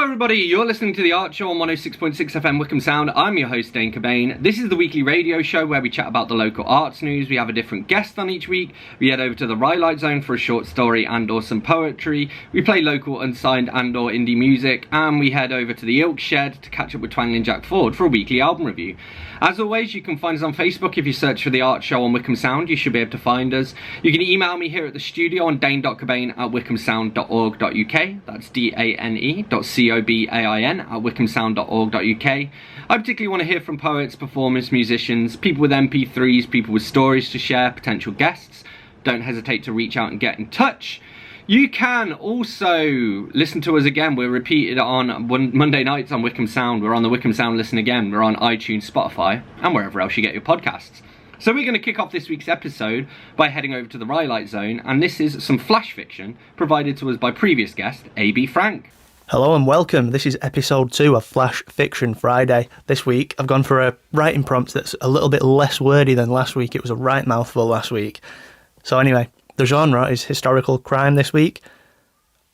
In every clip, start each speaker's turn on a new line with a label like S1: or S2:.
S1: everybody, you're listening to The Art Show on 106.6 FM Wickham Sound. I'm your host, Dane Cobain. This is the weekly radio show where we chat about the local arts news. We have a different guest on each week. We head over to the Rhylight Zone for a short story and or some poetry. We play local unsigned and or indie music. And we head over to the Ilk Shed to catch up with Twangling Jack Ford for a weekly album review. As always, you can find us on Facebook. If you search for The Art Show on Wickham Sound, you should be able to find us. You can email me here at the studio on dane.cobain@wickhamsound.org.uk. That's dane.cobain@wickhamsound.org.uk. I particularly want to hear from poets, performers, musicians, people with MP3s, people with stories to share, potential guests. Don't hesitate to reach out and get in touch. You can also listen to us again. We're repeated on Monday nights on Wickham Sound. We're on the Wickham Sound Listen Again. We're on iTunes, Spotify, and wherever else you get your podcasts. So we're going to kick off this week's episode by heading over to the Rhylight Zone, and this is some flash fiction provided to us by previous guest, A.B. Frank.
S2: Hello and welcome. This is episode 2 of Flash Fiction Friday. This week I've gone for a writing prompt that's a little bit less wordy than last week. It was a right mouthful last week. So anyway, the genre is historical crime this week.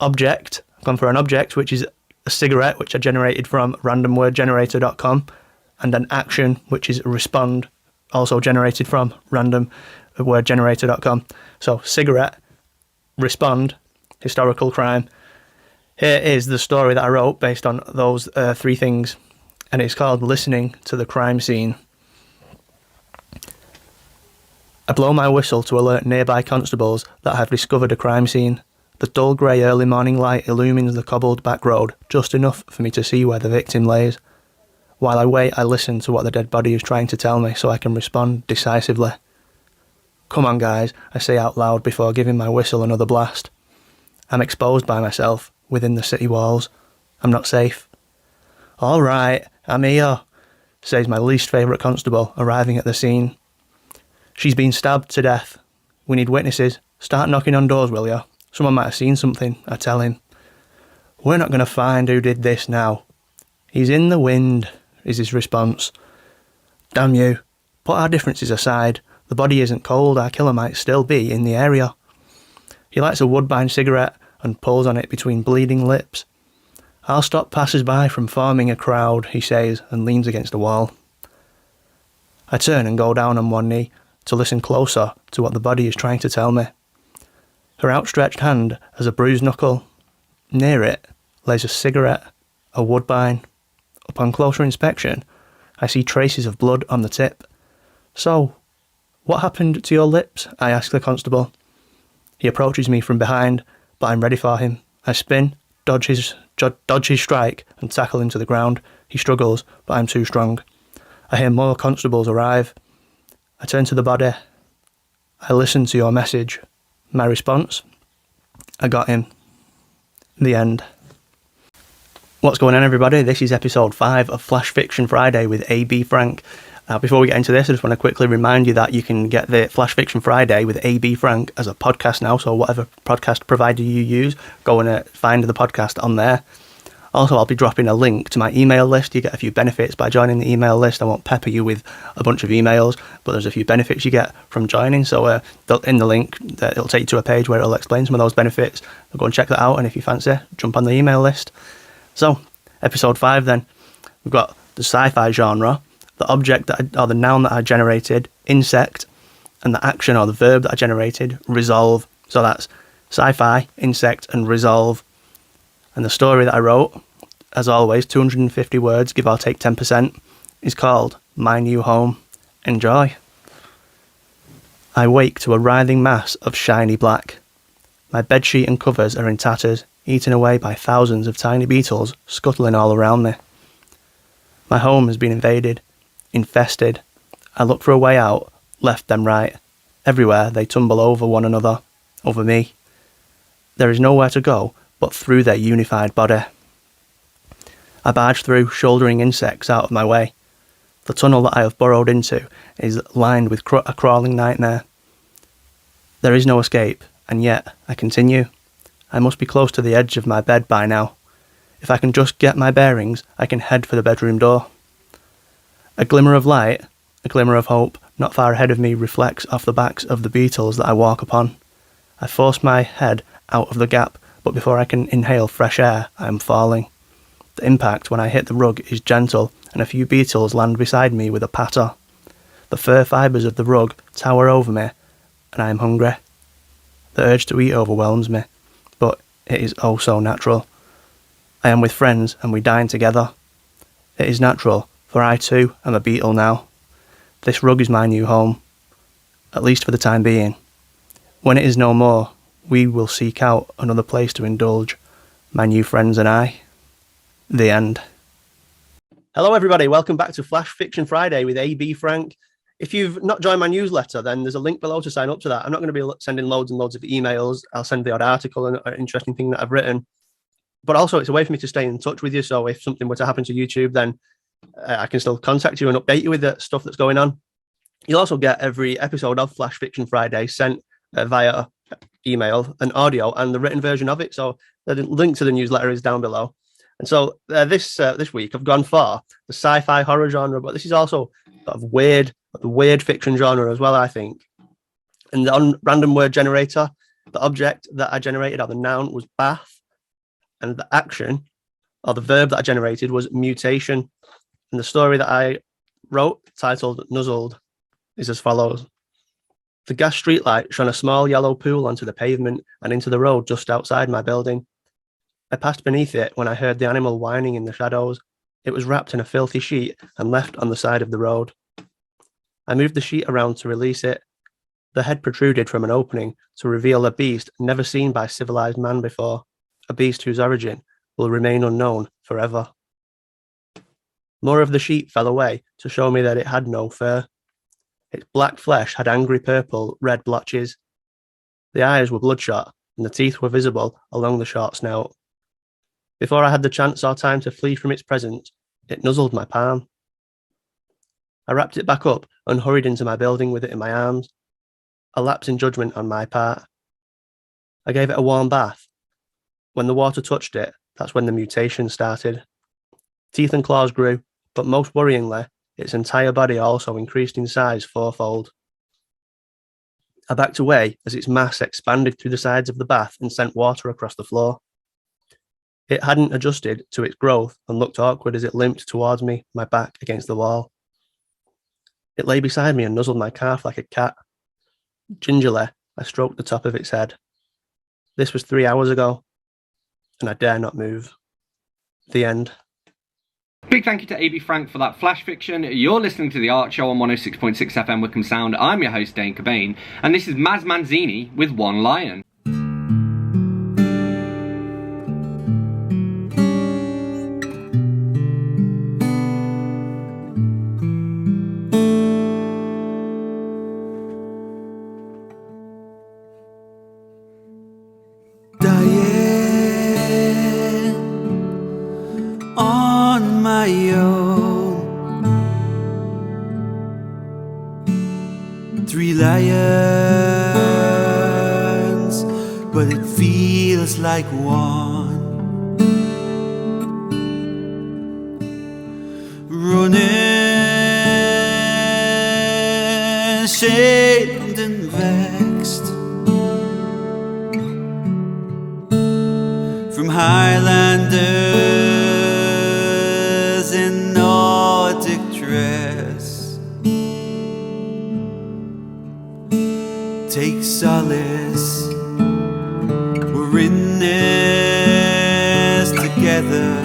S2: Object, I've gone for an object, which is a cigarette, which I generated from randomwordgenerator.com, and an action, which is respond, also generated from randomwordgenerator.com. So cigarette, respond, historical crime. Here is the story that I wrote based on those three things, and it's called Listening to the Crime Scene. I blow my whistle to alert nearby constables that I have discovered a crime scene. The dull grey early morning light illumines the cobbled back road, just enough for me to see where the victim lays. While I wait, I listen to what the dead body is trying to tell me so I can respond decisively. Come on guys, I say out loud before giving my whistle another blast. I'm exposed by myself, within the city walls. I'm not safe. All right, I'm here, says my least favourite constable, arriving at the scene. She's been stabbed to death. We need witnesses. Start knocking on doors, will you? Someone might have seen something, I tell him. We're not going to find who did this now. He's in the wind, is his response. Damn you. Put our differences aside. The body isn't cold, our killer might still be in the area. He lights a Woodbine cigarette and pulls on it between bleeding lips. I'll stop passers-by from forming a crowd, he says, and leans against the wall. I turn and go down on one knee to listen closer to what the body is trying to tell me. Her outstretched hand has a bruised knuckle. Near it lays a cigarette, a Woodbine. Upon closer inspection, I see traces of blood on the tip. So, what happened to your lips? I ask the constable. He approaches me from behind, but I'm ready for him. I spin, dodge his strike, and tackle him to the ground. He struggles, but I'm too strong. I hear more constables arrive. I turn to the body. I listen to your message. My response? I got him. The end. What's going on, everybody? This is episode 5 of Flash Fiction Friday with A.B. Frank. Before we get into this, I just want to quickly remind you that you can get the Flash Fiction Friday with A.B. Frank as a podcast now, so whatever podcast provider you use, go and find the podcast on there. Also, I'll be dropping a link to my email list. You get a few benefits by joining the email list. I won't pepper you with a bunch of emails, but there's a few benefits you get from joining. So in the link, it'll take you to a page where it'll explain some of those benefits. So go and check that out, and if you fancy, jump on the email list. So, episode 5 then. We've got the sci-fi genre, the object or the noun that I generated, insect, and the action or the verb that I generated, resolve. So that's sci-fi, insect, and resolve. And the story that I wrote, as always, 250 words, give or take 10%, is called My New Home. Enjoy. I wake to a writhing mass of shiny black. My bedsheet and covers are in tatters, eaten away by thousands of tiny beetles scuttling all around me. My home has been invaded, infested. I look for a way out, left then right. Everywhere they tumble over one another, over me. There is nowhere to go but through their unified body. I barge through, shouldering insects out of my way. The tunnel that I have burrowed into is lined with a crawling nightmare. There is no escape, and yet I continue. I must be close to the edge of my bed by now. If I can just get my bearings, I can head for the bedroom door. A glimmer of light, a glimmer of hope, not far ahead of me reflects off the backs of the beetles that I walk upon. I force my head out of the gap, but before I can inhale fresh air, I am falling. The impact when I hit the rug is gentle, and a few beetles land beside me with a patter. The fur fibres of the rug tower over me, and I am hungry. The urge to eat overwhelms me, but it is oh so natural. I am with friends and we dine together. It is natural, for I too am a beetle now. This rug is my new home, at least for the time being. When it is no more, we will seek out another place to indulge, my new friends and I. The end. Hello everybody, welcome back to Flash Fiction Friday with AB Frank. If you've not joined my newsletter, then there's a link below to sign up to that. I'm not going to be sending loads and loads of emails. I'll send the odd article and an interesting thing that I've written. But also it's a way for me to stay in touch with you, so if something were to happen to YouTube, then I can still contact you and update you with the stuff that's going on. You'll also get every episode of Flash Fiction Friday sent via email, an audio, and the written version of it. So the link to the newsletter is down below. And so this week I've gone for the sci-fi horror genre, but this is also sort of the weird fiction genre as well, I think. And on random word generator, the object that I generated, or the noun, was bath, and the action, or the verb that I generated, was mutation. And the story that I wrote, titled Nuzzled, is as follows. The gas streetlight shone a small yellow pool onto the pavement and into the road just outside my building. I passed beneath it when I heard the animal whining in the shadows. It was wrapped in a filthy sheet and left on the side of the road. I moved the sheet around to release it. The head protruded from an opening to reveal a beast never seen by civilized man before, a beast whose origin will remain unknown forever. More of the sheet fell away to show me that it had no fur. Its black flesh had angry purple, red blotches. The eyes were bloodshot, and the teeth were visible along the short snout. Before I had the chance or time to flee from its presence, it nuzzled my palm. I wrapped it back up and hurried into my building with it in my arms. A lapse in judgment on my part. I gave it a warm bath. When the water touched it, that's when the mutation started. Teeth and claws grew, but most worryingly, its entire body also increased in size fourfold. I backed away as its mass expanded through the sides of the bath and sent water across the floor. It hadn't adjusted to its growth and looked awkward as it limped towards me, my back against the wall. It lay beside me and nuzzled my calf like a cat. Gingerly, I stroked the top of its head. This was 3 hours ago, and I dare not move. The end.
S1: Big thank you to AB Frank for that flash fiction. You're listening to The Art Show on 106.6 FM Wickham Sound. I'm your host, Dane Cobain, and this is Maz Manzini with One Lion.
S3: On my own, 3 lions, but it feels like one. Running, shamed and vexed, from Highlanders in Nordic dress, take solace, we're in this together.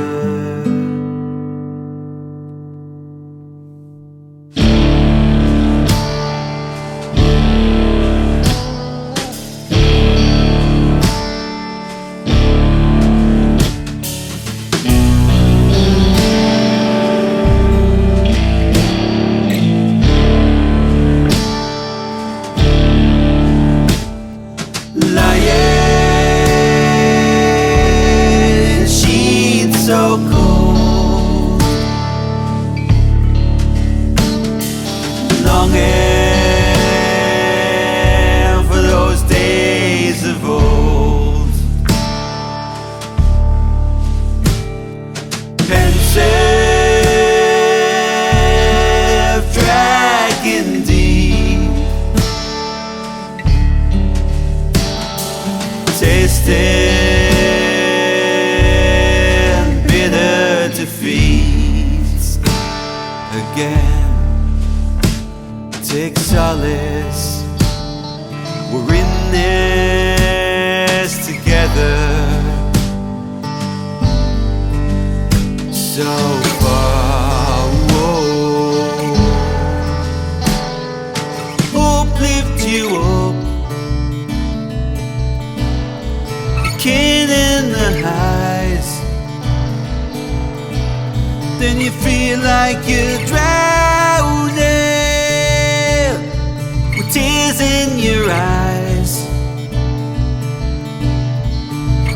S3: Tasting bitter again. Take solace, we're in this together. So far, whoa. Hope lift you up, you can't in the highs. Then you feel like you're drowning with tears in your eyes.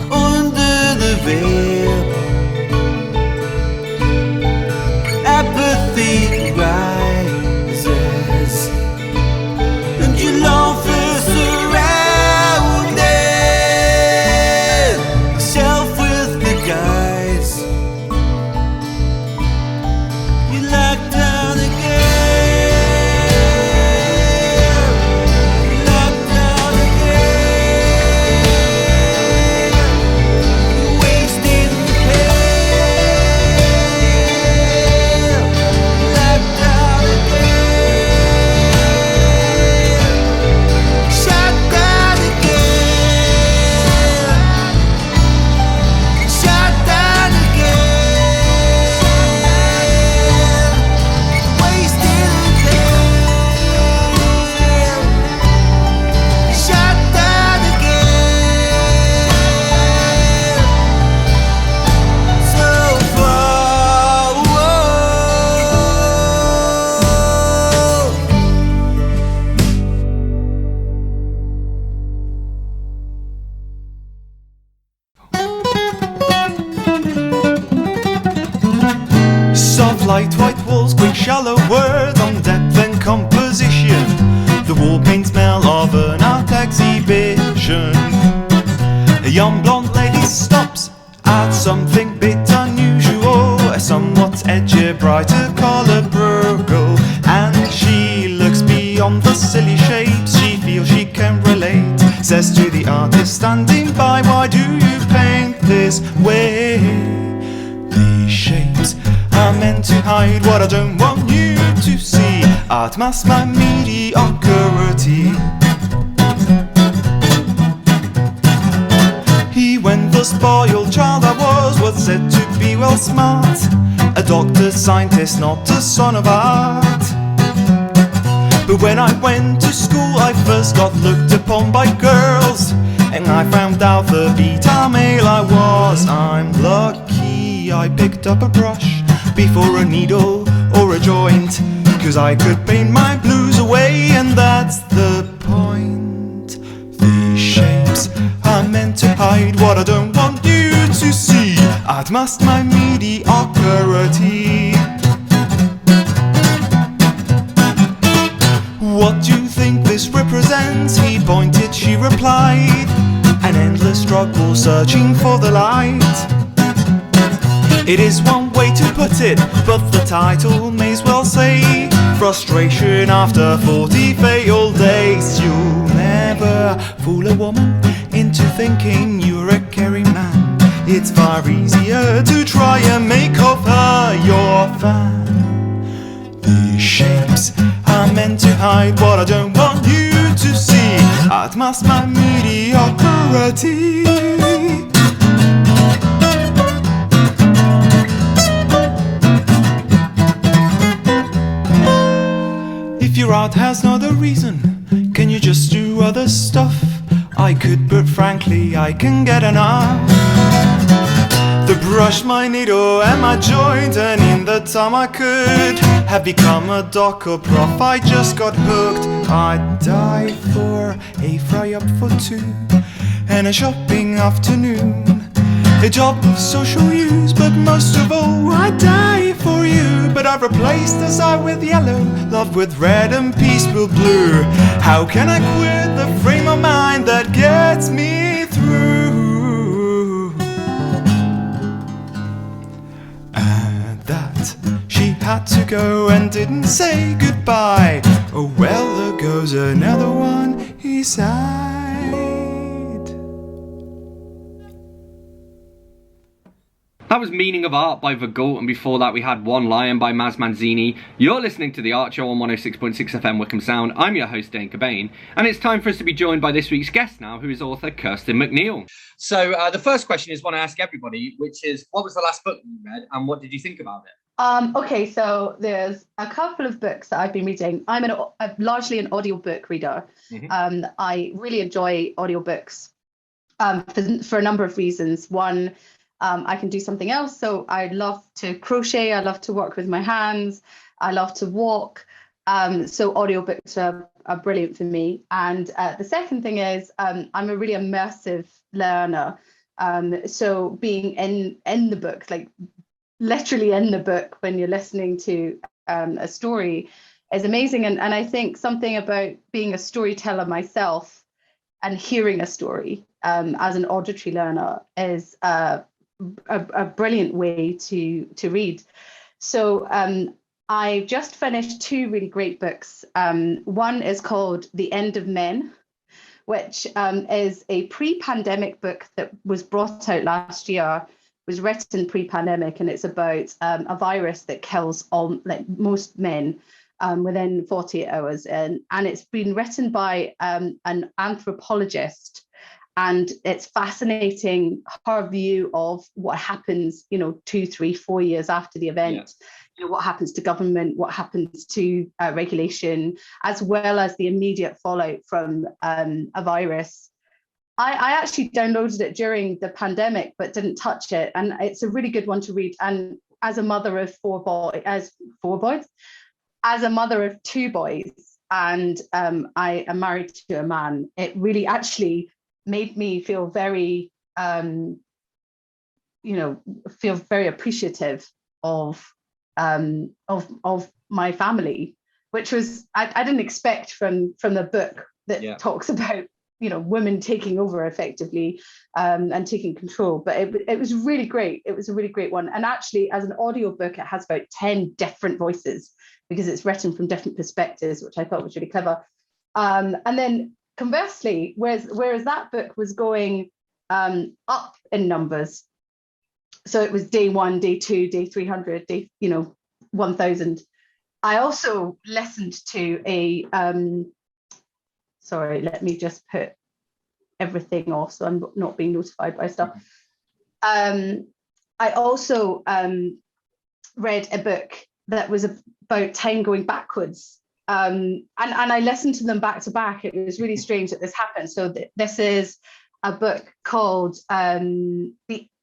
S3: Under the veil, apathy rises, and you long for surrounding yourself with the guys. You locked down again. You locked down again. You're wasting the pain. You locked down again. Shut down again. Shut down again. Wasting the pain. Shut down again. So far, whoa.
S4: Soft light, white walls, quick shallow word on depth and composition. The wall paint smell of an art exhibition. A young blonde lady stops at something bit unusual. A somewhat edgy, brighter colour purple. And she looks beyond the silly shapes. She feels she can relate. Says to the artist standing by, why do you paint this way? These shapes are meant to hide what I don't want you to see. Art masks my mediocrity. He went the spoiled child I was said to be well smart. A doctor, scientist, not a son of art. But when I went to school I first got looked upon by girls, and I found out the beta male I was. I'm lucky I picked up a brush before a needle or a joint, 'cause I could paint my blues away, and that's the point. These shapes are meant to hide what I don't want you to see. I'd mask my mediocrity. What do you think this represents? He pointed, she replied. An endless struggle searching for the light. It is one way to put it, but the title may as well say frustration after 40 failed days. You'll never fool a woman into thinking you're a caring man. It's far easier to try and make of her your fan. These shapes are meant to hide what I don't want you to see. I'd mask my mediocrity. If your art has no other reason, can you just do other stuff? I could, but frankly I can get enough. The brush, my needle and my joint, and in the time I could have become a doc or prof, I just got hooked. I'd die for a fry up for two and a shopping afternoon. A job of social use, but most of all I'd die for you. But I've replaced desire with yellow, love with red and peace with blue. How can I quit the frame of mind that gets me through? And that she had to go and didn't say goodbye. Oh well, there goes another one, he sighed.
S1: That was Meaning of Art by Vagult, and before that we had One Lion by Maz Manzini. You're listening to The Art Show on 106.6 FM Wickham Sound. I'm your host, Dane Cobain, and it's time for us to be joined by this week's guest now, who is author Kirstin McNeil. So the first question is one I ask everybody, which is, what was the last book you read, and what did you think about it?
S5: Okay, so there's a couple of books that I've been reading. I'm largely an audiobook reader. Mm-hmm. I really enjoy audiobooks for a number of reasons. One, I can do something else. So I love to crochet. I love to work with my hands. I love to walk. So audiobooks are brilliant for me. And the second thing is I'm a really immersive learner. So being in the book, like literally in the book when you're listening to a story is amazing. And I think something about being a storyteller myself and hearing a story as an auditory learner is a brilliant way to read. So I just finished two really great books. One is called The End of Men, which is a pre-pandemic book that was brought out last year, was written pre-pandemic, and it's about a virus that kills most men within 48 hours. And it's been written by an anthropologist. And it's fascinating her view of what happens, 2, 3, 4 years after the event. Yeah. What happens to government, what happens to regulation, as well as the immediate fallout from a virus. I actually downloaded it during the pandemic, but didn't touch it. And it's a really good one to read. And as a mother of as a mother of 2 boys, and I am married to a man, it really actually made me feel very, feel very appreciative of my family, which was I didn't expect from the book that talks about women taking over effectively and taking control. But it was really great. It was a really great one. And actually, as an audiobook, it has about 10 different voices because it's written from different perspectives, which I thought was really clever. And then conversely, whereas that book was going up in numbers, so it was day 1, day 2, day 300, day 1000. I also listened to a sorry, let me just put everything off so I'm not being notified by stuff. I also read a book that was about time going backwards. And I listened to them back to back. It was really strange that this happened. So this is a book called The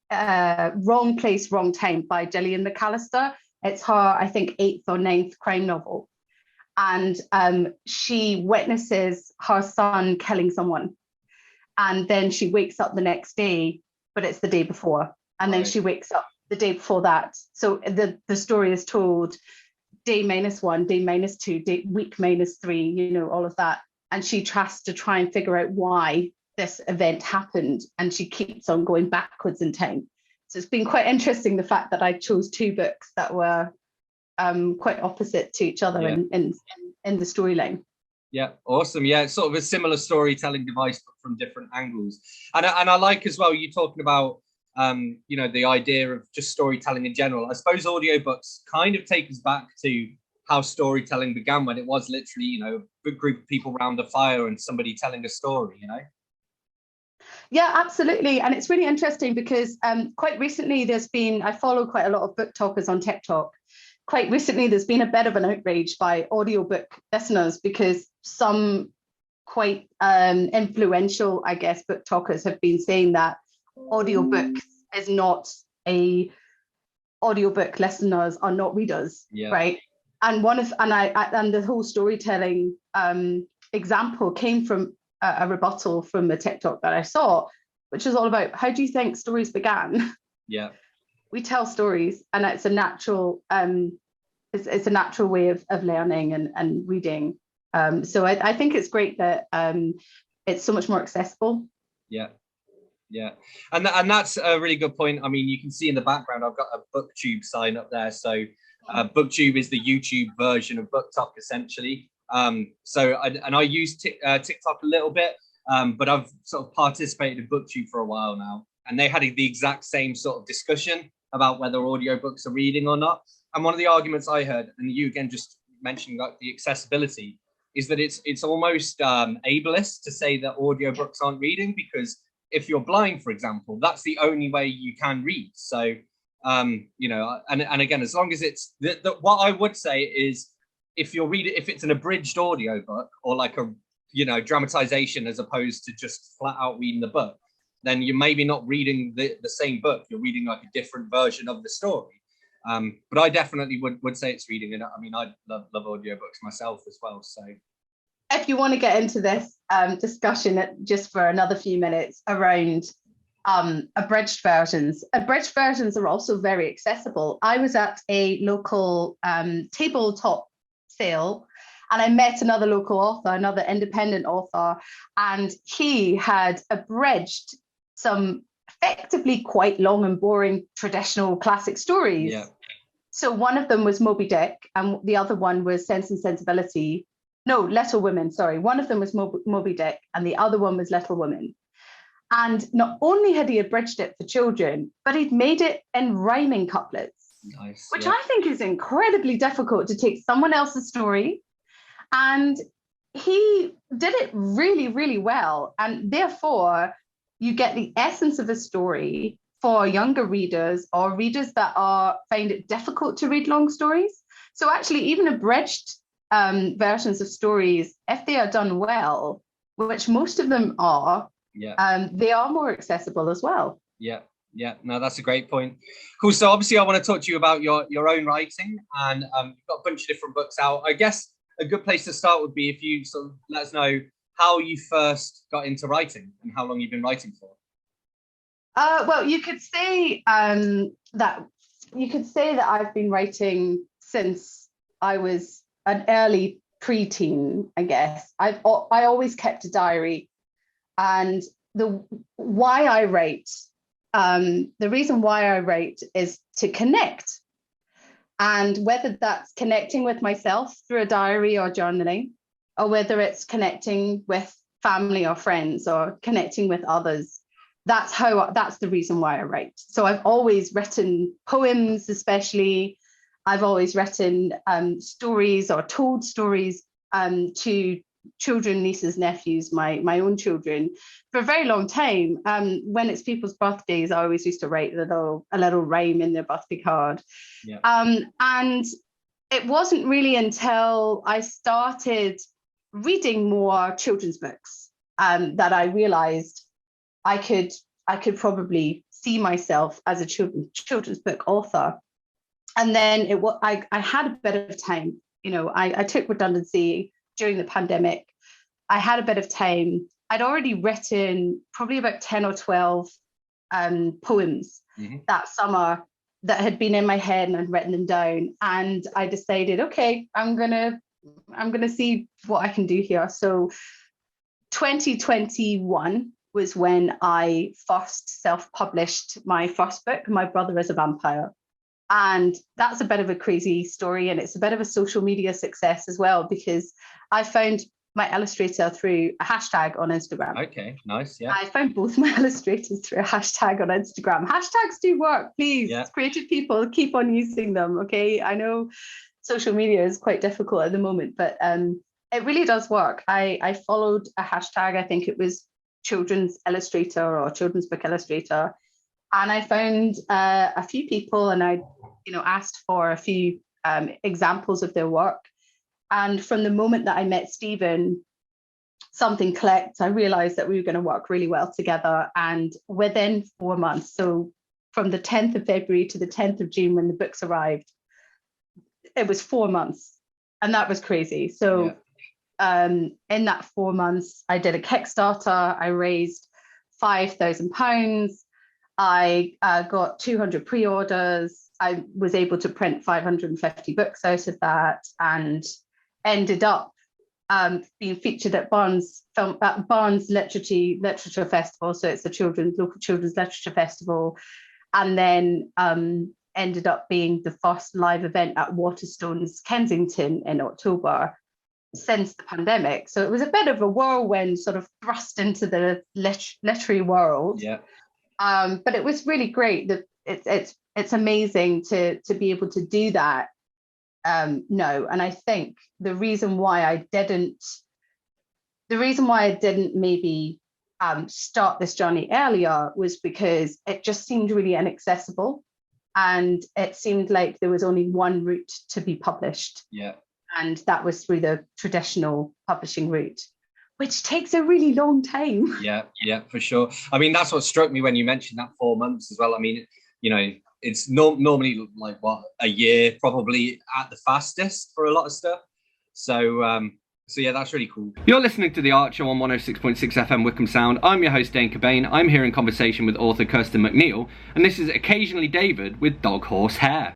S5: Wrong Place, Wrong Time by Gillian McAllister. It's her, I think, 8th or 9th crime novel. And she witnesses her son killing someone. And then she wakes up the next day, but it's the day before. And then she wakes up the day before that. So the story is told day -1, day -2, week -3, all of that. And she tries to try and figure out why this event happened. And she keeps on going backwards in time. So it's been quite interesting, the fact that I chose 2 books that were quite opposite to each other in the storyline.
S1: Yeah, awesome. Yeah, it's sort of a similar storytelling device, but from different angles. And I like as well, you talking about the idea of just storytelling in general. I suppose audiobooks kind of take us back to how storytelling began, when it was literally, a big group of people around a fire and somebody telling a story,
S5: Yeah, absolutely. And it's really interesting because quite recently I follow quite a lot of book talkers on TikTok. Quite recently, there's been a bit of an outrage by audiobook listeners because some quite influential, I guess, book talkers have been saying that audiobooks is not audiobook listeners are not readers, right? And the whole storytelling example came from a rebuttal from a TikTok that I saw, which is all about, how do you think stories began?
S1: Yeah,
S5: we tell stories, and it's a natural it's a natural way of learning and reading. So I think it's great that it's so much more accessible.
S1: Yeah, and that's a really good point. I mean, you can see in the background, I've got a BookTube sign up there. So BookTube is the YouTube version of BookTok, essentially. So I use TikTok a little bit, but I've sort of participated in BookTube for a while now, and they had the exact same sort of discussion. about whether audiobooks are reading or not. And one of the arguments I heard, and you again just mentioning like the accessibility, is that it's almost ableist to say that audiobooks aren't reading, because if you're blind, for example, that's the only way you can read. So, you know, and again, as long as it's what I would say is, if it's an abridged audiobook or like a, you know, dramatization as opposed to just flat out reading the book, then you're maybe not reading the same book. You're reading like a different version of the story. But I definitely would say it's reading. And I mean, I love audiobooks myself as well. So
S5: if you want to get into this discussion just for another few minutes around abridged versions are also very accessible. I was at a local tabletop sale, and I met another local author, another independent author, and he had abridged some effectively quite long and boring traditional classic stories.
S1: Yeah.
S5: So one of them was Moby Dick, and the other one was Sense and Sensibility. No, Little Women, sorry. One of them was Moby Dick, and the other one was Little Women. And not only had he abridged it for children, but he'd made it in rhyming couplets.
S1: Nice.
S5: Which I think is incredibly difficult, to take someone else's story. And he did it really, really well. And therefore, you get the essence of a story for younger readers or readers that find it difficult to read long stories. So actually, even abridged versions of stories, if they are done well, which most of them are, they are more accessible as well.
S1: Yeah, no, that's a great point. Cool. So obviously I want to talk to you about your own writing, and you've got a bunch of different books out. I guess a good place to start would be if you sort of let us know how you first got into writing and how long you've been writing for.
S5: Well, you could say that I've been writing since I was an early preteen, I guess. I always kept a diary, and the reason why I write is to connect. And whether that's connecting with myself through a diary or journaling, or whether it's connecting with family or friends or connecting with others, that's the reason why I write. So I've always written poems, especially. I've always written stories or told stories to children, nieces, nephews, my own children, for a very long time. When it's people's birthdays, I always used to write a little rhyme in their birthday card.
S1: Yeah.
S5: And it wasn't really until I started reading more children's books that I realized I could probably see myself as a children's book author. And then I had a bit of time. You know, I took redundancy during the pandemic. I had a bit of time. I'd already written probably about 10 or 12 poems that summer that had been in my head, and I'd written them down. And I decided, okay, I'm gonna see what I can do here. So 2021 was when I first self-published my first book, My Brother is a Vampire. And that's a bit of a crazy story, and it's a bit of a social media success as well, because I found my illustrator through a hashtag on Instagram.
S1: Okay, nice, yeah.
S5: I found both my illustrators through a hashtag on Instagram. Hashtags do work, please.
S1: Yeah.
S5: Creative people, keep on using them, okay? I know social media is quite difficult at the moment, but it really does work. I followed a hashtag, I think it was children's illustrator or children's book illustrator, and I found a few people, and I asked for a few examples of their work. And from the moment that I met Stephen, something clicked. I realized that we were going to work really well together. And within 4 months, so from the 10th of February to the 10th of June when the books arrived, it was 4 months. And that was crazy. So in that 4 months, I did a Kickstarter. I raised £5,000. I got 200 pre-orders. I was able to print 550 books out of that, and ended up being featured at Barnes Literature Festival. So it's the local children's literature festival, and then ended up being the first live event at Waterstones Kensington in October since the pandemic. So it was a bit of a whirlwind, sort of thrust into the literary world.
S1: Yeah.
S5: But it was really great. It's it's amazing to be able to do that. No, and I think the reason why I didn't maybe start this journey earlier was because it just seemed really inaccessible, and it seemed like there was only one route to be published.
S1: Yeah.
S5: And that was through the traditional publishing route, which takes a really long time.
S1: Yeah, for sure. I mean, that's what struck me when you mentioned that 4 months as well. I mean, it's normally like a year, probably at the fastest for a lot of stuff. So yeah, that's really cool. You're listening to The Archer on 106.6 FM Wickham Sound. I'm your host, Dane Cobain. I'm here in conversation with author Kirstin McNeil, and this is Occasionally David with Dog Horse Hair.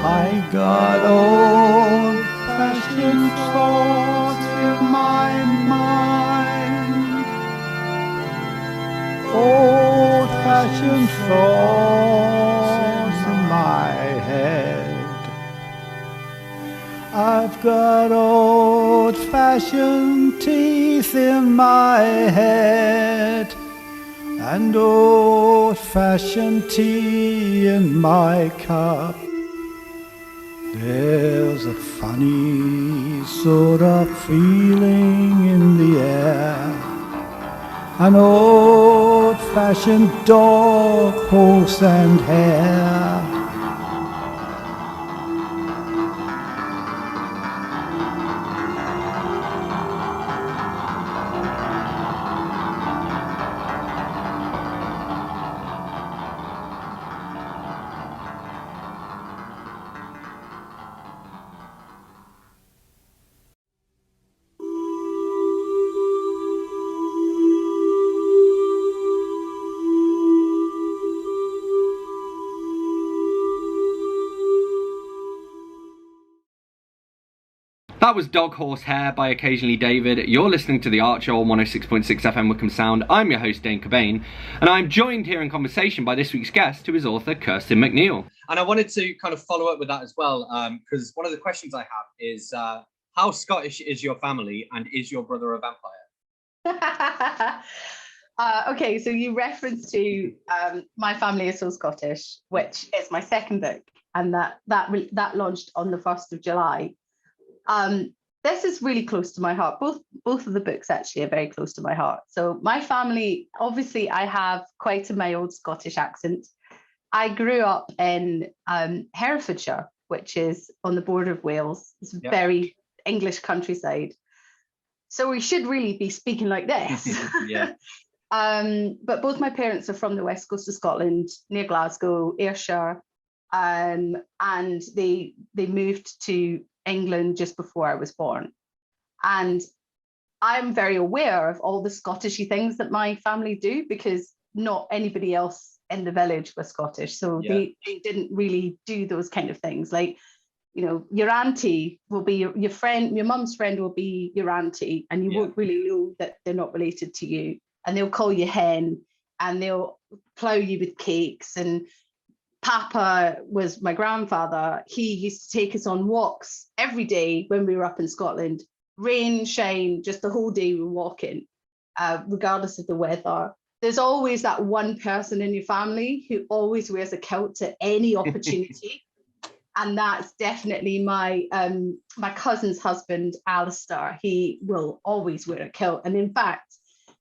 S6: I got old-fashioned thoughts in my mind, old-fashioned thoughts in my head. I've got old-fashioned teeth in my head, and old-fashioned tea in my cup. There's a funny sort of feeling in the air, an old-fashioned dog, horse and hare.
S1: That was Dog Horse Hair by Occasionally David. You're listening to The Archer on 106.6 FM Wickham Sound. I'm your host, Dane Cobain, and I'm joined here in conversation by this week's guest, who is author Kirstin McNeil. And I wanted to kind of follow up with that as well, because one of the questions I have is, how Scottish is your family, and is your brother a vampire?
S5: Okay, so you referenced to My Family is So Scottish, which is my second book, and that launched on the 1st of July. This is really close to my heart. Both of the books actually are very close to my heart. So my family, obviously I have quite a mild Scottish accent. I grew up in Herefordshire, which is on the border of Wales. It's a very English countryside. So we should really be speaking like this.
S1: Yeah.
S5: But both my parents are from the west coast of Scotland, near Glasgow, Ayrshire, and they moved to England just before I was born. And I'm very aware of all the Scottishy things that my family do, because not anybody else in the village was Scottish. So they didn't really do those kind of things. Like, your auntie will be your friend, your mum's friend will be your auntie, and you won't really know that they're not related to you. And they'll call you hen, and they'll plough you with cakes. And Papa was my grandfather. He used to take us on walks every day when we were up in Scotland. Rain, shine, just the whole day we were walking, regardless of the weather. There's always that one person in your family who always wears a kilt at any opportunity. And that's definitely my cousin's husband, Alistair. He will always wear a kilt. And in fact,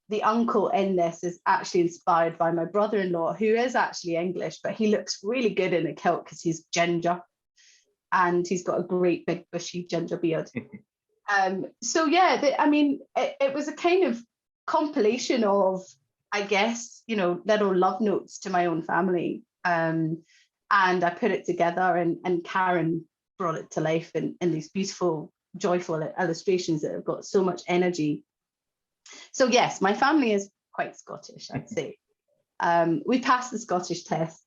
S5: the uncle in this is actually inspired by my brother-in-law, who is actually English, but he looks really good in a kilt because he's ginger, and he's got a great big bushy ginger beard. So yeah, I mean, it was a kind of compilation of, I guess, you know, little love notes to my own family. And I put it together, and Karen brought it to life in these beautiful, joyful illustrations that have got so much energy. So yes, my family is quite Scottish, I'd say. We passed the Scottish test.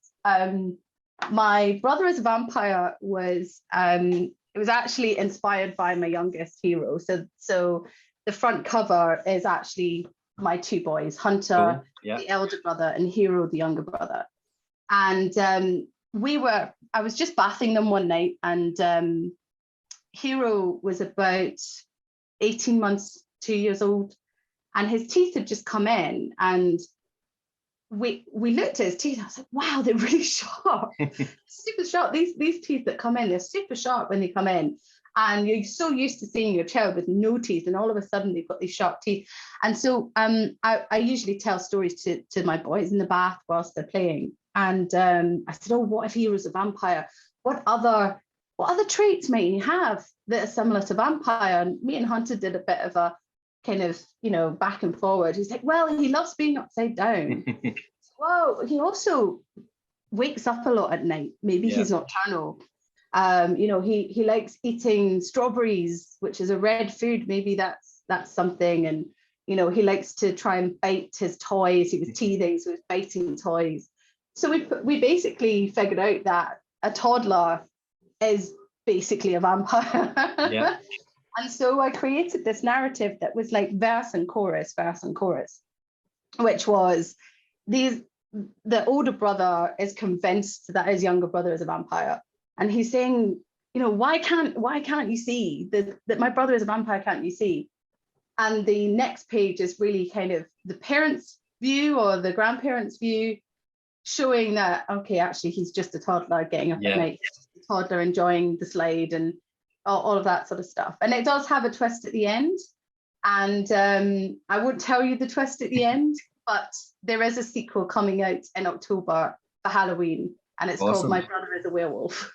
S5: My Brother is a Vampire was it was actually inspired by my youngest hero. So the front cover is actually my two boys, Hunter, the elder brother, and Hero, the younger brother. And I was just bathing them one night, and Hero was about 18 months, 2 years old, and his teeth had just come in, and we looked at his teeth. I was like, wow, they're really sharp, super sharp. These teeth that come in, they're super sharp when they come in. And you're so used to seeing your child with no teeth, and all of a sudden they've got these sharp teeth. And so I usually tell stories to my boys in the bath whilst they're playing. And I said, oh, what if he was a vampire? What other traits might he have that are similar to vampire? And me and Hunter did a bit of a kind of, you know, back and forward. He's like, well, he loves being upside down. Well, he also wakes up a lot at night. Maybe he's nocturnal. You know, he likes eating strawberries, which is a red food. Maybe that's something. And, you know, he likes to try and bite his toys. He was teething, so he was biting toys. So we basically figured out that a toddler is basically a vampire. Yeah. And so I created this narrative that was like verse and chorus, which was the older brother is convinced that his younger brother is a vampire. And he's saying, you know, why can't you see that my brother is a vampire? Can't you see? And the next page is really kind of the parents' view or the grandparents' view, showing that, okay, actually, he's just a toddler getting up at night, just a toddler enjoying the slide and all of that sort of stuff. And it does have a twist at the end. And I won't tell you the twist at the end, but there is a sequel coming out in October for Halloween, and it's called My Brother is a Werewolf.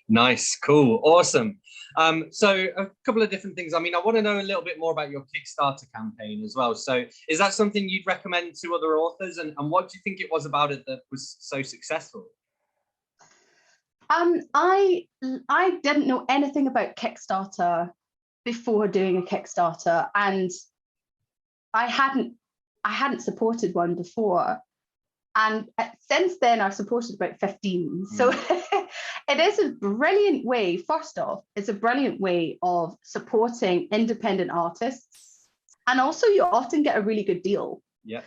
S1: Nice, cool, awesome. So a couple of different things. I mean, I want to know a little bit more about your Kickstarter campaign as well. So is that something you'd recommend to other authors? And what do you think it was about it that was so successful?
S5: I didn't know anything about Kickstarter before doing a Kickstarter, and I hadn't supported one before. And since then, I've supported about 15. So it is a brilliant way, first off, it's a brilliant way of supporting independent artists. And also you often get a really good deal.
S1: Yeah.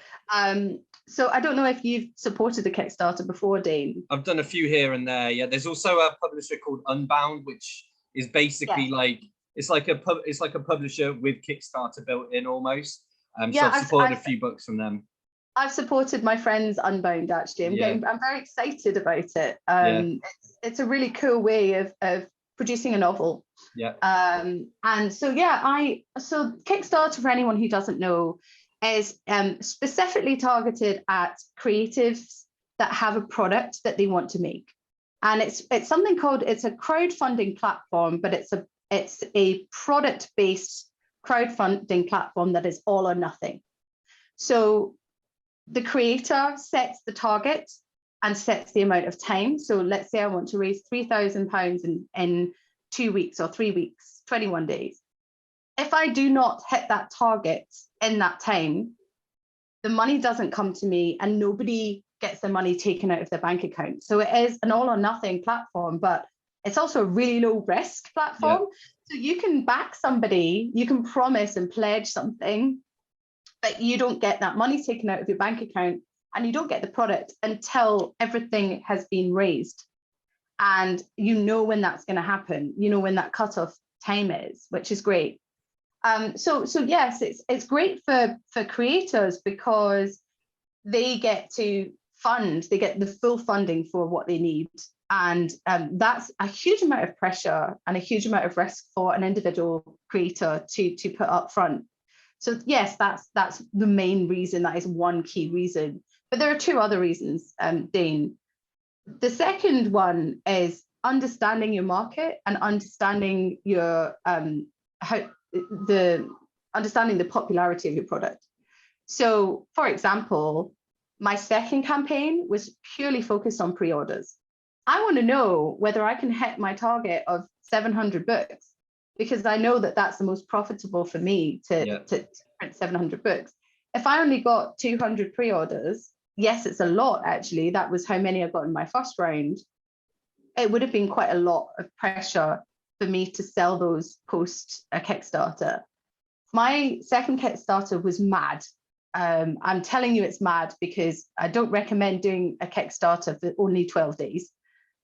S5: So I don't know if you've supported a Kickstarter before, Dane.
S1: I've done a few here and there. Yeah. There's also a publisher called Unbound, which is basically like, it's like a publisher with Kickstarter built in almost. So I've supported a few books from them.
S5: I've supported my friends Unbound, actually. I'm very excited about it. It's a really cool way of producing a novel.
S1: Yeah.
S5: And so so Kickstarter, for anyone who doesn't know, is specifically targeted at creatives that have a product that they want to make. And it's something called, it's a crowdfunding platform, but it's a product-based crowdfunding platform that is all or nothing. So the creator sets the target and sets the amount of time. So let's say I want to raise £3,000 in 2 weeks or 3 weeks, 21 days. If I do not hit that target in that time, the money doesn't come to me and nobody gets the money taken out of their bank account. So it is an all or nothing platform, but it's also a really low risk platform. So you can back somebody, you can promise and pledge something, but you don't get that money taken out of your bank account and you don't get the product until everything has been raised. And you know when that's going to happen, you know when that cutoff time is, which is great. So yes, it's great for creators because they get to they get the full funding for what they need. And that's a huge amount of pressure and a huge amount of risk for an individual creator to put up front. So yes, that's the main reason. That is one key reason. But there are two other reasons, Dane. The second one is understanding your market and understanding your how the understanding the popularity of your product. So, for example, my second campaign was purely focused on pre-orders. I want to know whether I can hit my target of 700 books, because I know that that's the most profitable for me to print 700 books. If I only got 200 pre-orders, yes, it's a lot actually. That was how many I got in my first round. It would have been quite a lot of pressure for me to sell those post a Kickstarter. My second Kickstarter was mad. I'm telling you it's mad because I don't recommend doing a Kickstarter for only 12 days.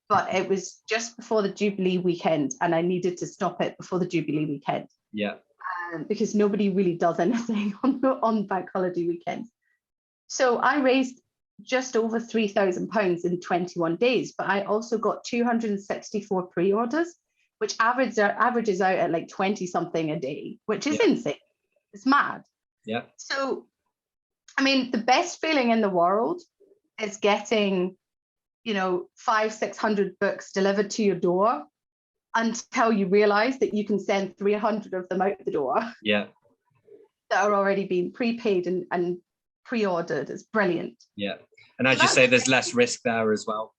S5: But it was just before the Jubilee weekend, and I needed to stop it before the Jubilee weekend.
S1: Yeah.
S5: Because nobody really does anything on bank holiday weekends. So I raised just over £3,000 in 21 days, but I also got 264 pre-orders, which averages out at like 20 something a day, which is insane. It's mad.
S1: Yeah.
S5: So, I mean, the best feeling in the world is getting, 500-600 books delivered to your door until you realize that you can send 300 of them out the door.
S1: Yeah.
S5: That are already being prepaid and pre-ordered. It's brilliant.
S1: Yeah. And as you say, there's less risk there as well.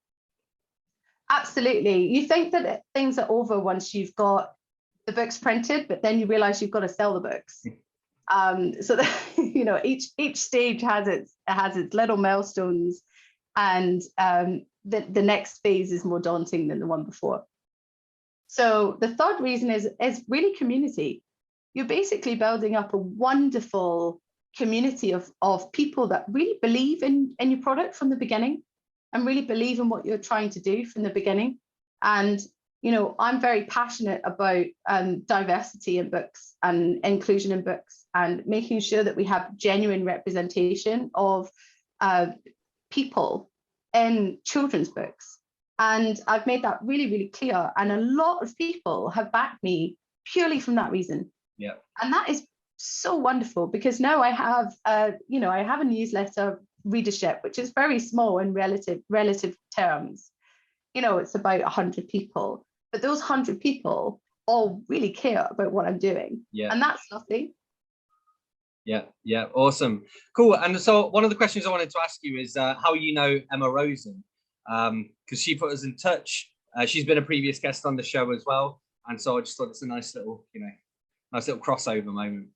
S5: Absolutely. You think that things are over once you've got the books printed, but then you realize you've got to sell the books. So that, each stage has its little milestones, and the next phase is more daunting than the one before. So the third reason is really community. You're basically building up a wonderful community of people that really believe in your product from the beginning and really believe in what you're trying to do from the beginning. And, I'm very passionate about diversity in books and inclusion in books and making sure that we have genuine representation of people in children's books. And I've made that really, really clear. And a lot of people have backed me purely from that reason.
S1: Yeah. And
S5: that is so wonderful, because now I have, I have a newsletter readership, which is very small in relative terms. It's about 100 people, but those 100 people all really care about what I'm doing.
S1: Yeah.
S5: And that's lovely.
S1: Yeah. Awesome. Cool. And so one of the questions I wanted to ask you is how you know Emma Rosen, because she put us in touch. She's been a previous guest on the show as well. And so I just thought it's a nice little crossover moment.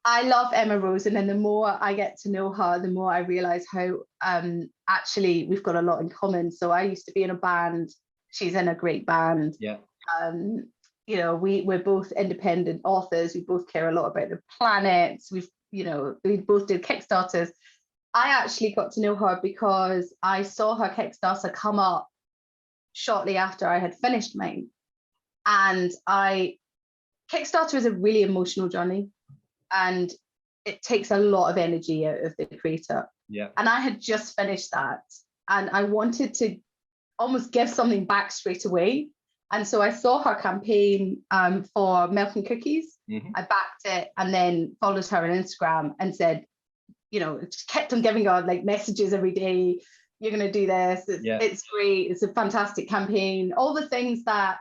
S5: I love Emma Rosen, and the more I get to know her, the more I realize how actually we've got a lot in common. So I used to be in a band. She's in a great band.
S1: Yeah.
S5: We're both independent authors. We both care a lot about the planet. We both did Kickstarters. I actually got to know her because I saw her Kickstarter come up shortly after I had finished mine. And Kickstarter is a really emotional journey, and it takes a lot of energy out of the creator.
S1: Yeah. And
S5: I had just finished that, and I wanted to almost give something back straight away. And so I saw her campaign for Milk and Cookies.
S1: Mm-hmm.
S5: I backed it and then followed her on Instagram and said, just kept on giving her like messages every day. You're going to do this. It's great. It's a fantastic campaign. All the things that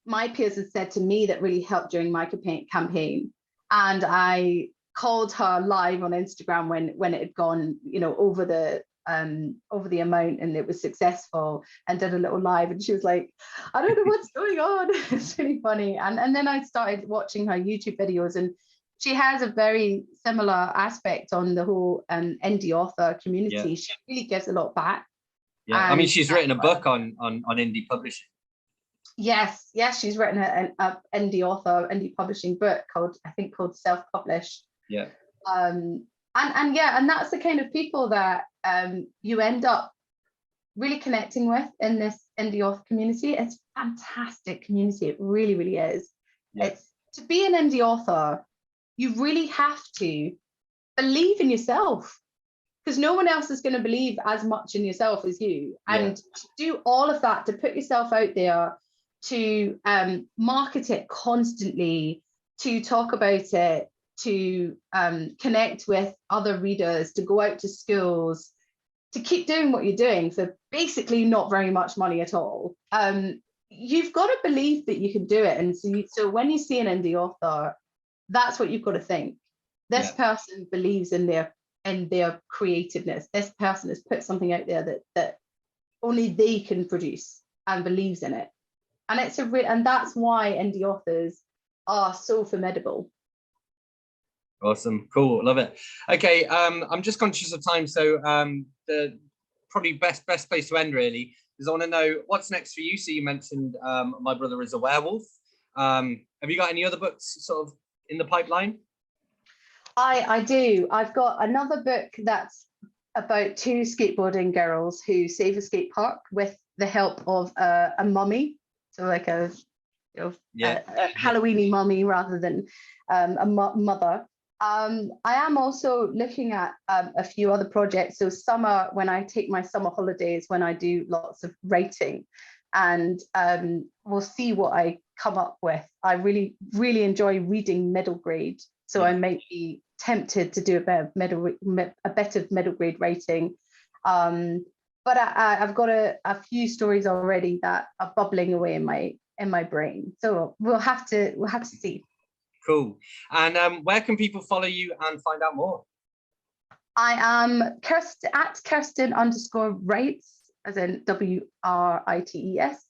S5: my peers had said to me that really helped during my campaign. And I called her live on Instagram when it had gone, over the amount and it was successful, and did a little live, and she was like, I don't know what's going on. It's really funny. And then I started watching her YouTube videos, and she has a very similar aspect on the whole indie author community. Yeah. She really gives a lot back.
S1: Yeah, I mean, she's written a book on indie publishing.
S5: Yes, she's written an indie publishing book called Self-Publish.
S1: Yeah.
S5: And that's the kind of people that you end up really connecting with in this indie author community. It's a fantastic community. It really, really is. Yeah. It's to be an indie author, you really have to believe in yourself, because no one else is going to believe as much in yourself as you. And to do all of that, to put yourself out there, to market it constantly, to talk about it, to connect with other readers, to go out to schools, to keep doing what you're doing for basically not very much money at all. you've got to believe that you can do it. And so when you see an indie author, that's what you've got to think. This person believes in their creativeness. This person has put something out there that only they can produce and believes in it. And and that's why indie authors are so formidable.
S1: Awesome, cool, love it. Okay, I'm just conscious of time, so the probably best place to end really is I want to know what's next for you. So you mentioned My Brother is a Werewolf. Have you got any other books sort of in the pipeline?
S5: I do. I've got another book that's about two skateboarding girls who save a skate park with the help of a mummy, so like a Halloweeny mummy rather than a mother. I am also looking at a few other projects. So summer, when I take my summer holidays, when I do lots of writing, and we'll see what I come up with. I really, really enjoy reading middle grade. So I might be tempted to do a bit of middle grade writing. But I've got a few stories already that are bubbling away in my brain. So we'll have to see.
S1: Cool. And where can people follow you and find out more?
S5: I am at Kirstin_writes, as in WRITES,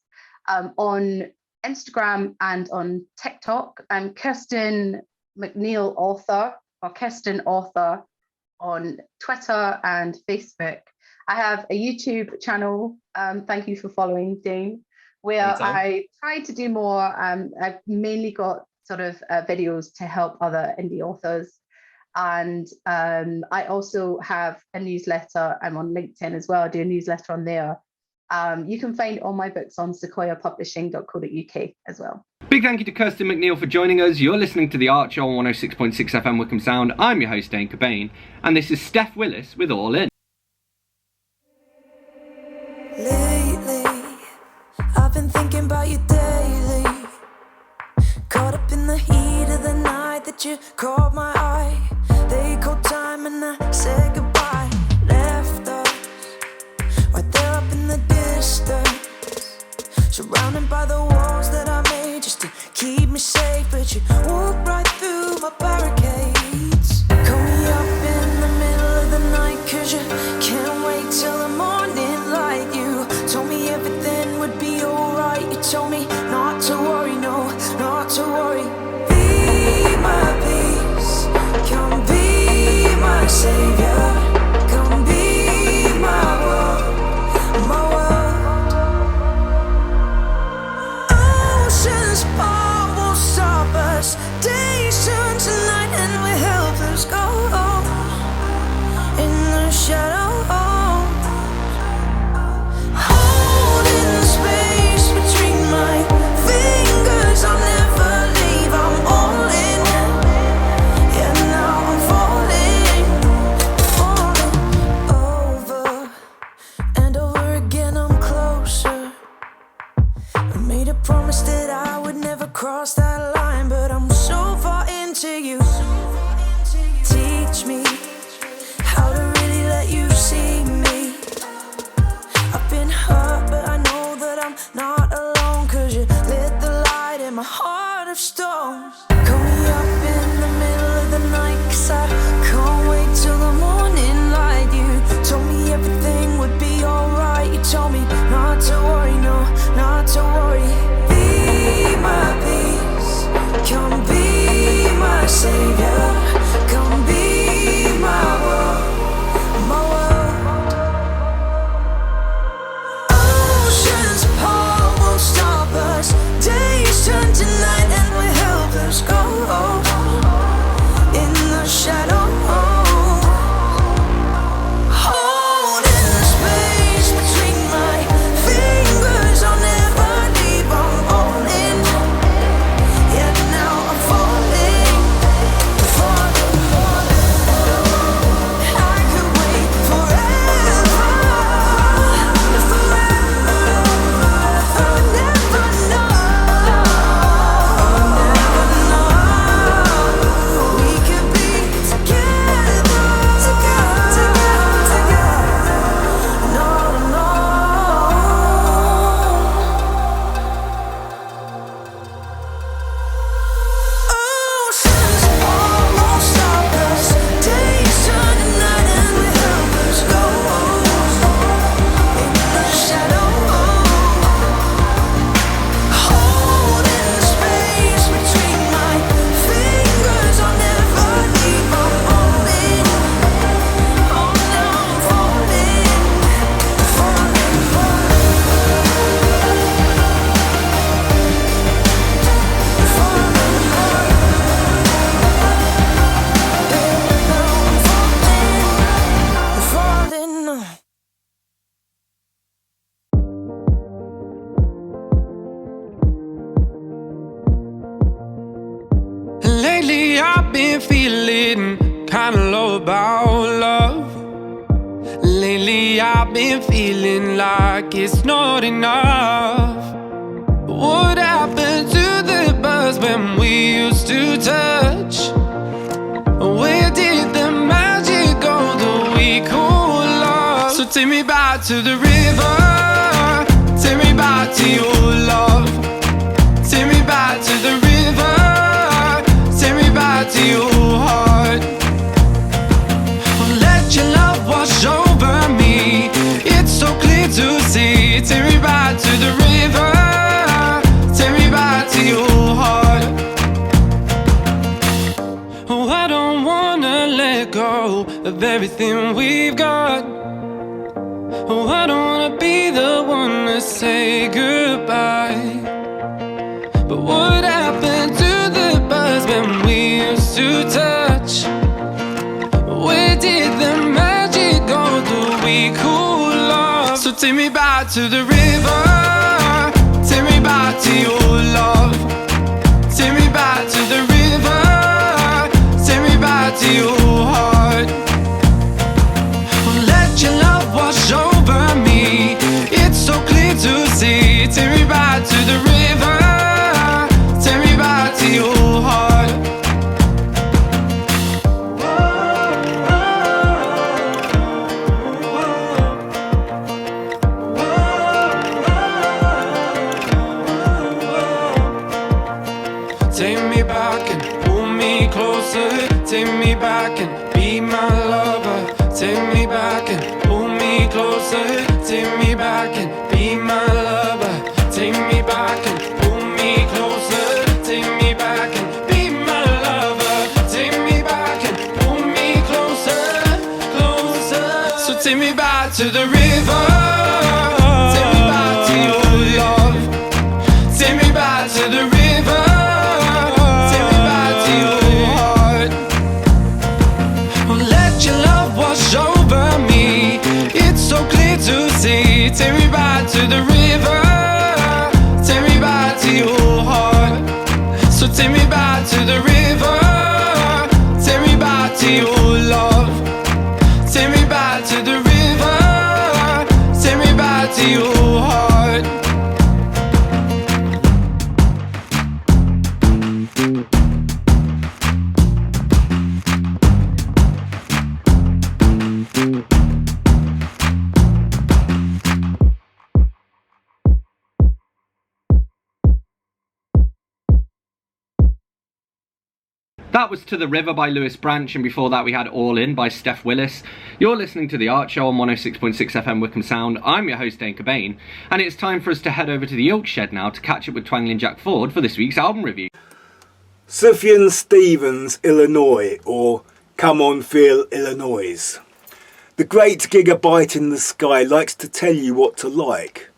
S5: on Instagram and on TikTok. I'm Kirstin McNeil author, or Kirstin author, on Twitter and Facebook. I have a YouTube channel, thank you for following, Dane, where
S1: Anytime.
S5: I try to do more. I've mainly got sort of videos to help other indie authors. And I also have a newsletter. I'm on LinkedIn as well. I do a newsletter on there. You can find all my books on sequoiapublishing.co.uk as well.
S1: Big thank you to Kirstin McNeil for joining us. You're listening to The Archer on 106.6 FM Wickham Sound. I'm your host, Dane Cobain, and this is Steph Willis with All In.
S7: Lately, I've been thinking about you daily. Caught up in the heat of the night that you caught my eye. They called time and I said goodbye. Left us right there up in the distance, surrounded by the walls that I made just to keep me safe. But you walked right through my barricades. Call me up in the middle of the night 'cause you
S8: lately I've been feeling like it's not enough. What happened to the buzz when we used to touch? Where did the magic go that we call love? So take me back to the river, take me back to your love. Take me back to the river, take me back to your heart. Let your love wash over me, it's so clear to see. Take me back to the river, take me back to your heart. Oh, I don't wanna let go of everything we've got. Oh, I don't wanna be the one to say goodbye. But what happened to the buzz when we used to touch? Where did the magic go that we call love? So take me back to the river, take me back to your love. Take me back to the river, take me back to your heart. Let your love wash over me, it's so clear to see. Take me back to the river, take me back to your heart. Take me back and pull me closer. Take me back and be my lover. Take me back and pull me closer. Take me back and be my lover. Take me back and pull me closer. Take me back and be my lover. Take me back and pull me closer, closer. So take me back to the river. Take me back to your love. Take me back to the river. Take me back to your heart. Oh, let your love wash over me, it's so clear to see. Take me back to the river, take me back to your heart. So take me back to the river, take me back to your love. Take me back to the river, take me back to your heart.
S1: That was To the River by Lewis Branch, and before that we had All In by Steph Willis. You're listening to The Art Show on 106.6 FM Wickham Sound. I'm your host, Dane Cobain, and it's time for us to head over to the Oak Shed now to catch up with Twangling Jack Ford for this week's album review.
S6: Sufjan Stevens, Illinois, or Come On Feel Illinois. The great gigabyte in the sky likes to tell you what to like.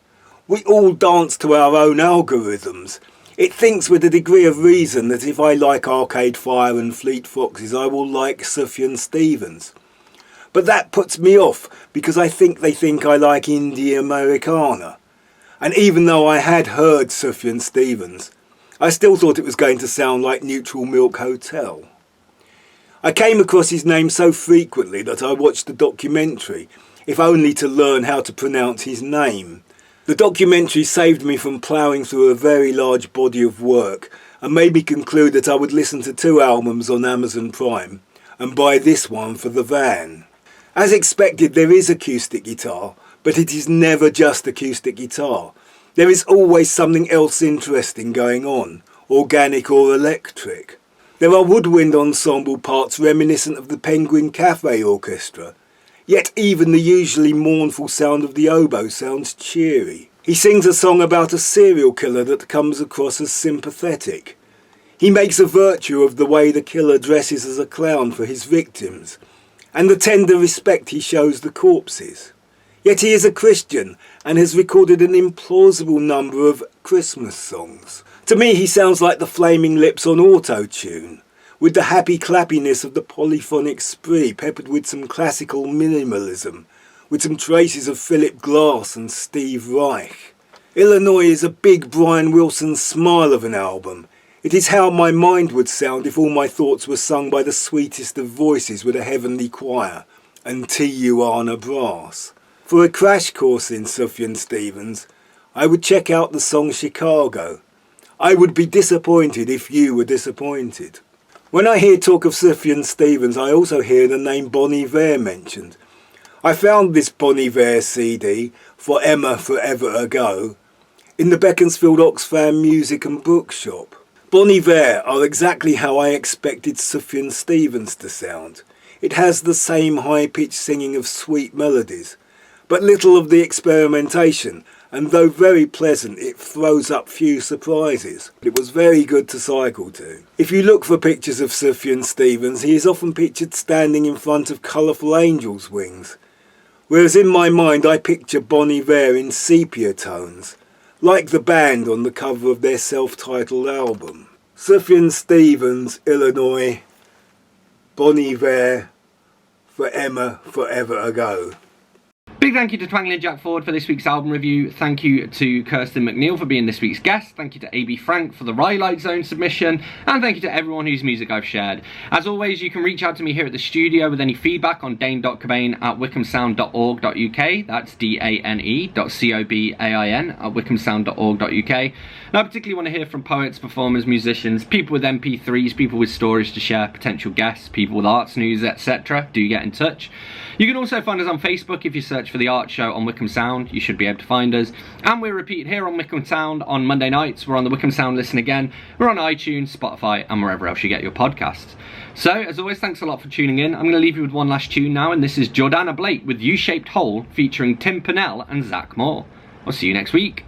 S6: We all dance to our own algorithms. It thinks with a degree of reason that if I like Arcade Fire and Fleet Foxes, I will like Sufjan Stevens. But that puts me off because I think they think I like Indie Americana. And even though I had heard Sufjan Stevens, I still thought it was going to sound like Neutral Milk Hotel. I came across his name so frequently that I watched the documentary, if only to learn how to pronounce his name. The documentary saved me from ploughing through a very large body of work and made me conclude that I would listen to 2 albums on Amazon Prime and buy this one for the van. As expected, there is acoustic guitar, but it is never just acoustic guitar. There is always something else interesting going on, organic or electric. There are woodwind ensemble parts reminiscent of the Penguin Cafe Orchestra. Yet even the usually mournful sound of the oboe sounds cheery. He sings a song about a serial killer that comes across as sympathetic. He makes a virtue of the way the killer dresses as a clown for his victims, and the tender respect he shows the corpses. Yet he is a Christian and has recorded an implausible number of Christmas songs. To me he sounds like the Flaming Lips on auto-tune, with the happy clappiness of the polyphonic spree peppered with some classical minimalism, with some traces of Philip Glass and Steve Reich. Illinois is a big Brian Wilson smile of an album. It is how my mind would sound if all my thoughts were sung by the sweetest of voices with a heavenly choir, and Tijuana Brass. For a crash course in Sufjan Stevens, I would check out the song Chicago. I would be disappointed if you were disappointed. When I hear talk of Sufjan Stevens, I also hear the name Bon Iver mentioned. I found this Bon Iver CD, For Emma Forever Ago, in the Beaconsfield Oxfam Music and Bookshop. Bon Iver are exactly how I expected Sufjan Stevens to sound. It has the same high-pitched singing of sweet melodies, but little of the experimentation, and though very pleasant, it throws up few surprises. It was very good to cycle to. If you look for pictures of Sufjan Stevens, he is often pictured standing in front of colourful angels' wings, whereas in my mind I picture Bon Iver in sepia tones, like the band on the cover of their self-titled album. Sufjan Stevens, Illinois, Bon Iver, For Emma Forever Ago.
S1: Big thank you to Twangly and Jack Ford for this week's album review. Thank you to Kirstin McNeil for being this week's guest. Thank you to AB Frank for the Rhylight Zone submission. And thank you to everyone whose music I've shared. As always, you can reach out to me here at the studio with any feedback on dane.cobain@wickhamsound.org.uk. That's dane.cobain@wickhamsound.org.uk. And I particularly want to hear from poets, performers, musicians, people with MP3s, people with stories to share, potential guests, people with arts news, etc. Do get in touch. You can also find us on Facebook if you search for The Art Show on Wickham Sound. You should be able to find us. And we're repeated here on Wickham Sound on Monday nights. We're on the Wickham Sound Listen Again. We're on iTunes, Spotify, and wherever else you get your podcasts. So, as always, thanks a lot for tuning in. I'm going to leave you with one last tune now, and this is Jordana Blake with U-Shaped Hole featuring Tim Pennell and Zach Moore. I'll see you next week.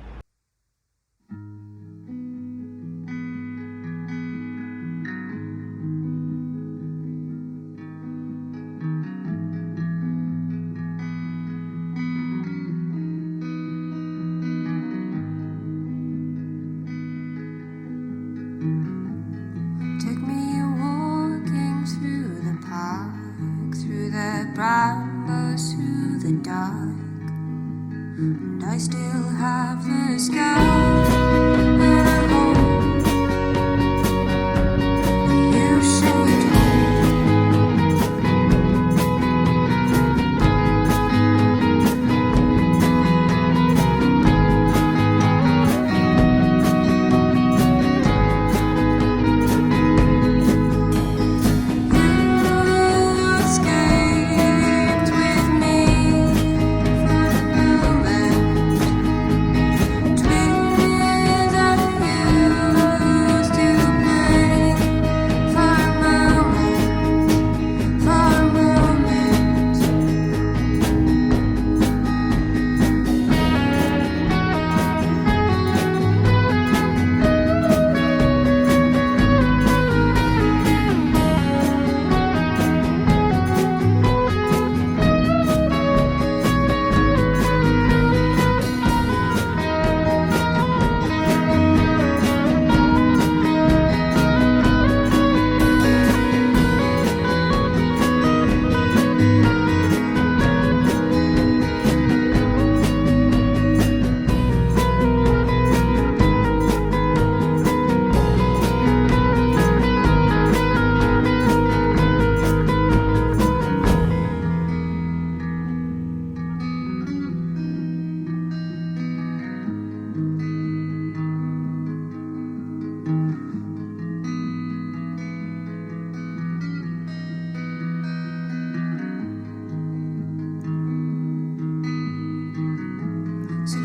S7: brambles through the dark, and I still have the sky and a home, a U-shaped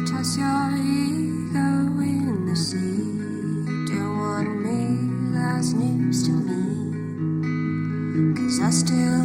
S7: toss your ego in the sea. Don't want me, that's news to me, 'cause I still